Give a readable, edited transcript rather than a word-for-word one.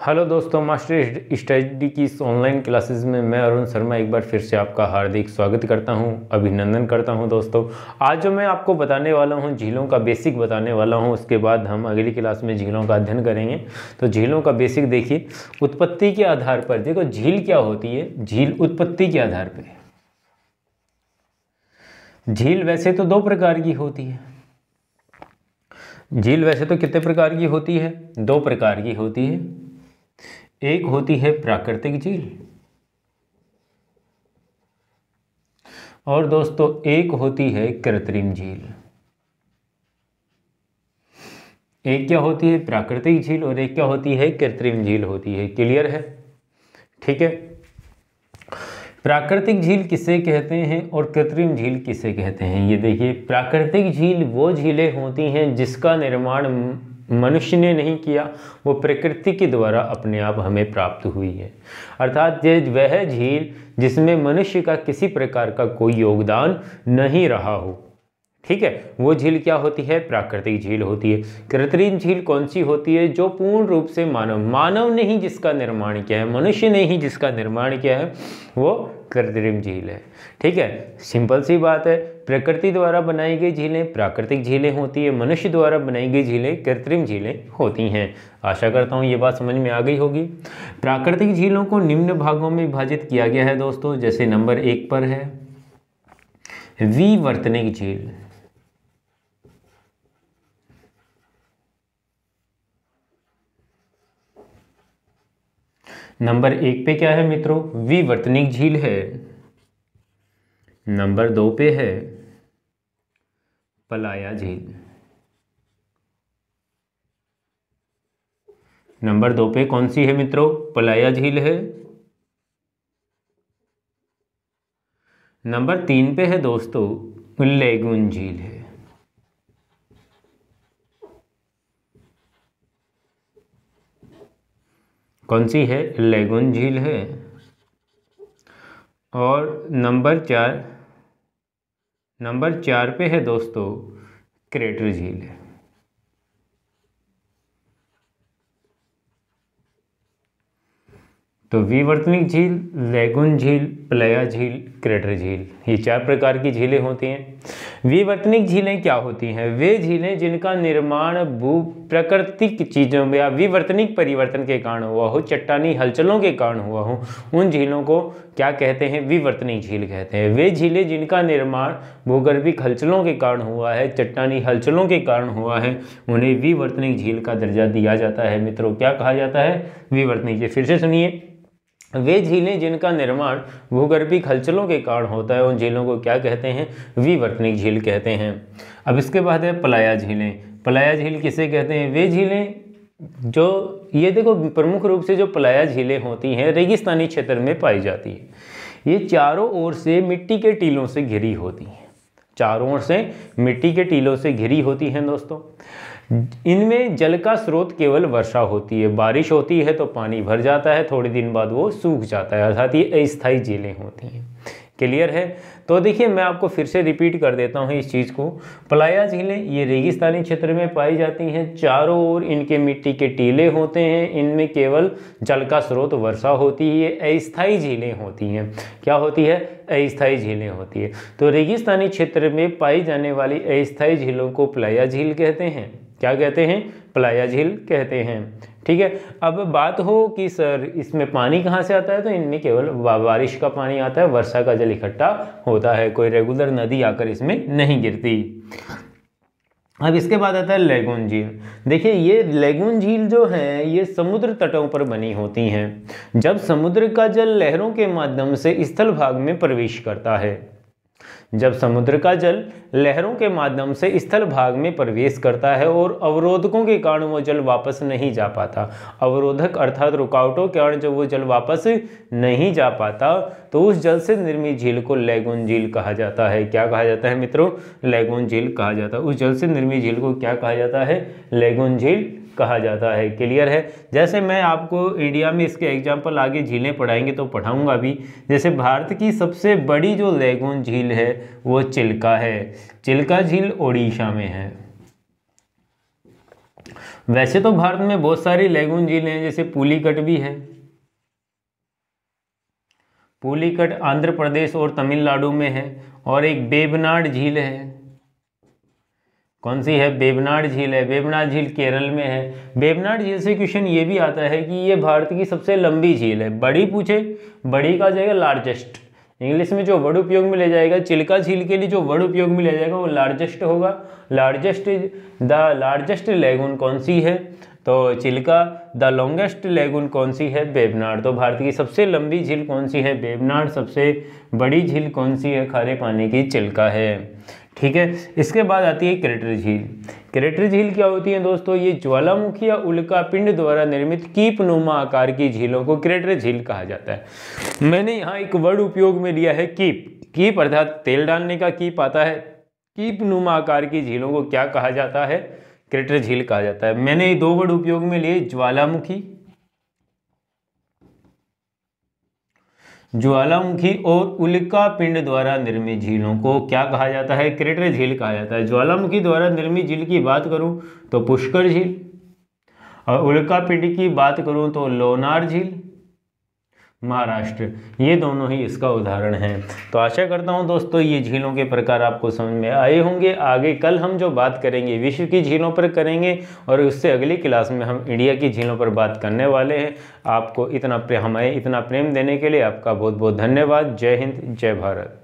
Hello दोस्तों, master study की इस ऑनलाइन क्लासेस में मैं अरुण शर्मा एक बार फिर से आपका हार्दिक स्वागत करता हूं, अभिनंदन करता हूं। दोस्तों, आज जो मैं आपको बताने वाला हूं, झीलों का बेसिक बताने वाला हूं। उसके बाद हम अगली क्लास में झीलों का अध्ययन करेंगे। तो झीलों का बेसिक देखिए, उत्पत्ति के आधार पर देखो झील क्या होती है। झील उत्पत्ति के आधार पर, झील वैसे तो दो प्रकार की होती है। झील वैसे तो कितने प्रकार की होती है? दो प्रकार की होती है। एक होती है प्राकृतिक झील और दोस्तों एक होती है कृत्रिम झील। एक क्या होती है? प्राकृतिक झील और एक क्या होती है? कृत्रिम झील होती है। क्लियर है? ठीक है। प्राकृतिक झील किसे कहते हैं और कृत्रिम झील किसे कहते हैं, ये देखिए। प्राकृतिक झील वो झीलें होती हैं जिसका निर्माण मनुष्य ने नहीं किया, वो प्रकृति के द्वारा अपने आप हमें प्राप्त हुई है। अर्थात वह झील जिसमें मनुष्य का किसी प्रकार का कोई योगदान नहीं रहा हो, ठीक है, वो झील क्या होती है? प्राकृतिक झील होती है। कृत्रिम झील कौन सी होती है? जो पूर्ण रूप से मानव ने ही जिसका निर्माण किया है, मनुष्य ने ही जिसका निर्माण किया है, वो कृत्रिम झील है। ठीक है, सिंपल सी बात है। प्रकृति द्वारा बनाई गई झीलें प्राकृतिक झीलें होती है, मनुष्य द्वारा बनाई गई झीलें कृत्रिम झीलें होती हैं। आशा करता हूँ ये बात समझ में आ गई होगी। प्राकृतिक झीलों को निम्न भागों में विभाजित किया गया है दोस्तों। जैसे नंबर 1 पर है विवर्तनिक झील। नंबर 1 पे क्या है मित्रों? विवर्तनिक झील है। नंबर 2 पे है पलाया झील। नंबर 2 पे कौन सी है मित्रों? पलाया झील है। नंबर 3 पे है दोस्तों लेगून झील है। कौन सी है? लेगून झील है। और नंबर 4 पे है दोस्तों क्रेटर झील है। तो विवर्तनिक झील, लेगून झील, पलाया झील, क्रेटर झील, ये 4 प्रकार की झीलें होती हैं। विवर्तनिक झीलें क्या होती हैं? वे झीलें जिनका निर्माण भू प्राकृतिक चीज़ों में या विवर्तनिक परिवर्तन के कारण हुआ हो, चट्टानी हलचलों के कारण हुआ हो, उन झीलों को क्या कहते हैं? विवर्तनिक झील कहते हैं। वे झीलें जिनका निर्माण भूगर्भिक हलचलों के कारण हुआ है, चट्टानी हलचलों के कारण हुआ है, उन्हें विवर्तनिक झील का दर्जा दिया जाता है। मित्रों, क्या कहा जाता है? विवर्तनिक झील। फिर से सुनिए, वे झीलें जिनका निर्माण भूगर्भिक हलचलों के कारण होता है, उन झीलों को क्या कहते हैं? विवर्तनिक झील कहते हैं। अब इसके बाद है पलाया झीलें। पलाया झील किसे कहते हैं? वे झीलें जो, ये देखो, प्रमुख रूप से जो पलाया झीलें होती हैं रेगिस्तानी क्षेत्र में पाई जाती है। ये चारों ओर से मिट्टी के टीलों से घिरी होती हैं। चारों ओर से मिट्टी के टीलों से घिरी होती हैं दोस्तों। इनमें जल का स्रोत केवल वर्षा होती है। बारिश होती है तो पानी भर जाता है, थोड़े दिन बाद वो सूख जाता है, अर्थात ये अस्थायी झीलें होती हैं। क्लियर है? तो देखिए, मैं आपको फिर से रिपीट कर देता हूँ इस चीज़ को। पलाया झीलें ये रेगिस्तानी क्षेत्र में पाई जाती हैं। चारों ओर इनके मिट्टी के टीले होते हैं। इनमें केवल जल का स्रोत वर्षा होती है। अस्थायी झीलें होती हैं। क्या होती है? अस्थायी झीलें होती है। तो रेगिस्तानी क्षेत्र में पाई जाने वाली अस्थायी झीलों को पलाया झील कहते हैं। क्या कहते हैं? पलाया झील कहते हैं। ठीक है। अब बात हो कि सर इसमें पानी कहाँ से आता है, तो इनमें केवल बारिश का पानी आता है, वर्षा का जल इकट्ठा होता है, कोई रेगुलर नदी आकर इसमें नहीं गिरती। अब इसके बाद आता है लेगून झील। देखिए, ये लेगून झील जो है ये समुद्र तटों पर बनी होती हैं। जब समुद्र का जल लहरों के माध्यम से स्थल भाग में प्रवेश करता है, जब समुद्र का जल लहरों के माध्यम से स्थल भाग में प्रवेश करता है और अवरोधकों के कारण वो जल वापस नहीं जा पाता, अवरोधक अर्थात रुकावटों के कारण जब वो जल वापस नहीं जा पाता, तो उस जल से निर्मित झील को लेगून झील कहा जाता है। क्या कहा जाता है मित्रों? लेगून झील कहा जाता है। उस जल से निर्मित झील को क्या कहा जाता है? लेगून झील कहा जाता है। क्लियर है? जैसे मैं आपको इंडिया में इसके एग्जाम्पल आगे झीलें पढ़ाएंगे तो पढ़ाऊंगा भी। जैसे भारत की सबसे बड़ी जो लेगून झील है वो चिल्का है। चिल्का झील ओडिशा में है। वैसे तो भारत में बहुत सारी लैगून झीलें हैं, जैसे पुलिकट भी है। पुलिकट आंध्र प्रदेश और तमिलनाडु में है। और एक वेबनाड झील है। कौन सी है? वेबनाड झील है। वेबनाड झील केरल में है। वेबनाड झील से क्वेश्चन ये भी आता है कि ये भारत की सबसे लंबी झील है। बड़ी पूछे, बड़ी का जाएगा लार्जेस्ट, इंग्लिश में जो वर्ड उपयोग में ले जाएगा चिल्का झील के लिए जो वर्ड उपयोग में ले जाएगा वो लार्जेस्ट होगा। लार्जेस्ट, द लार्जेस्ट लैगून कौन सी है? तो चिल्का। द लॉन्गेस्ट लैगून कौन सी है? वेबनाड। तो भारत की सबसे लंबी झील कौन सी है? वेबनाड। सबसे बड़ी झील कौन सी है? खारे पानी की चिल्का है। ठीक है। इसके बाद आती है क्रेटर झील। क्रेटर झील क्या होती है दोस्तों? ये ज्वालामुखी या उल्का पिंड द्वारा निर्मित कीपनुमा आकार की झीलों को क्रेटर झील कहा जाता है। मैंने यहाँ एक वर्ड उपयोग में लिया है कीप। कीप अर्थात तेल डालने का कीप आता है। कीपनुमा आकार की झीलों को क्या कहा जाता है? क्रेटर झील कहा जाता है। मैंने दो वर्ड उपयोग में लिए, ज्वालामुखी और उल्का पिंड द्वारा निर्मित झीलों को क्या कहा जाता है? क्रेटर झील कहा जाता है। ज्वालामुखी द्वारा निर्मित झील की बात करूं तो पुष्कर झील, और उल्का पिंड की बात करूं तो लोनार झील, महाराष्ट्र। ये दोनों ही इसका उदाहरण हैं। तो आशा करता हूं दोस्तों ये झीलों के प्रकार आपको समझ में आए होंगे। आगे कल हम जो बात करेंगे विश्व की झीलों पर करेंगे, और उससे अगली क्लास में हम इंडिया की झीलों पर बात करने वाले हैं। आपको हमें इतना प्रेम देने के लिए आपका बहुत बहुत धन्यवाद। जय हिंद, जय भारत।